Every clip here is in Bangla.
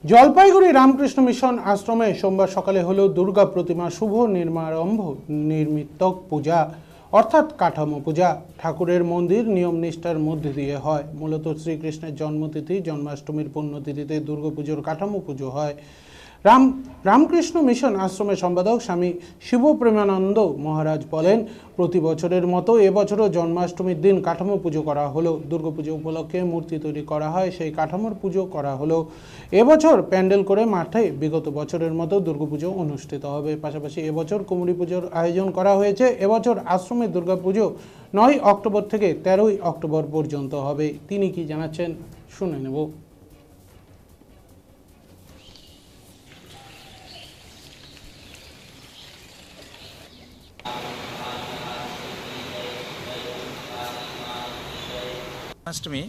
জলপাইগুড়ি রামকৃষ্ণ মিশন আশ্রমে সোমবার সকালে হলো দুর্গা প্রতিমা শুভ নির্মারম্ভ। নির্মিতক পূজা অর্থাৎ কাঠামো পূজা ঠাকুরের মন্দির নিয়ম নিষ্ঠার মধ্যে দিয়ে হয়। মূলত শ্রীকৃষ্ণের জন্মতিথি জন্মাষ্টমীর পুণ্যতিথিতে দুর্গাপুজোর কাঠামো পুজো হয়। রামকৃষ্ণ মিশন আশ্রমের সম্পাদক স্বামী শিবপ্রেমানন্দ মহারাজ বলেন, প্রতি বছরের মতো এবছরও জন্মাষ্টমীর দিন কাঠামো পুজো করা হলো। দুর্গাপুজো উপলক্ষে মূর্তি তৈরি করা হয়, সেই কাঠামোর পুজো করা হলো। এবছর প্যান্ডেল করে মাঠে বিগত বছরের মতো দুর্গাপুজো অনুষ্ঠিত হবে। পাশাপাশি এবছর কুমুরি পুজোর আয়োজন করা হয়েছে। এবছর আশ্রমে দুর্গাপুজো 9 অক্টোবর থেকে 13 অক্টোবর পর্যন্ত হবে। তিনি কি জানাচ্ছেন শুনে নেব। জন্মাষ্টমী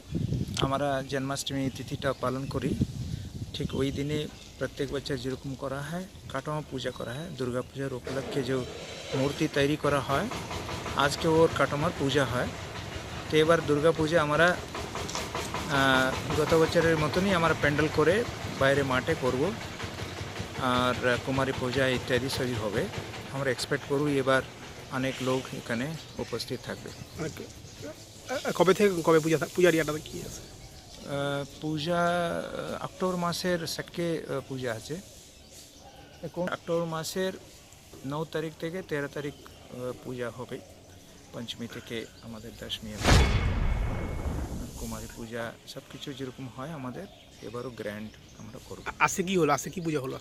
আমরা জন্মাষ্টমী তিথিটা পালন করি। ঠিক ওই দিনে প্রত্যেক বছর যেরকম করা হয় কাঠামো পূজা করা হয়। দুর্গা পূজার উপলক্ষে যে মূর্তি তৈরি করা হয় আজকে ওর কাঠামোর পূজা হয়। তো এবার দুর্গা পূজা আমরা গত বছরের মতনই আমরা প্যান্ডেল করে বাইরে মাঠে করব, আর কুমারী পূজা ইত্যাদি সবই হবে। আমরা এক্সপেক্ট করব এবার অনেক লোক এখানে উপস্থিত থাকবে। কবে থেকে কবে পূজার ইয়াটা কি আছে? পূজা অক্টোবর মাসের সেটকে পূজা আছে। এখন অক্টোবর মাসের 9 তারিখ থেকে 13 তারিখ পূজা হবে। পঞ্চমী থেকে আমাদের দশমী হবে। কুমারী পূজা সব কিছু যেরকম হয় আমাদের এবারও গ্র্যান্ড আমরা করব। আজকে কি হলো? আজকে কি পূজা হলো?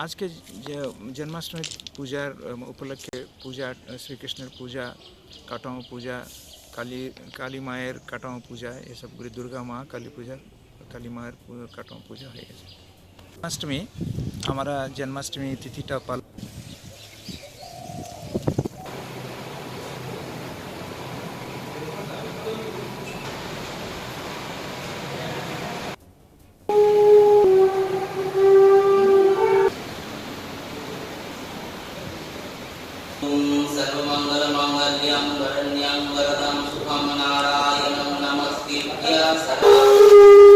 আজকে যে জন্মাষ্টমী পূজার উপলক্ষে পূজা, শ্রীকৃষ্ণের পূজা, কাঠামো পূজা, কালী মায়ের কাঠামো পূজা, এসবগুলি দুর্গা মা, কালী পূজা, কালী মায়ের কাঠামো পূজা হয়ে গেছে। জন্মাষ্টমী আমরা জন্মাষ্টমী তিথিটা পালন सर्वमंगलमांगल्यं वरण्यं वरदं सुखं नारायणं नमस्कृत्य सदा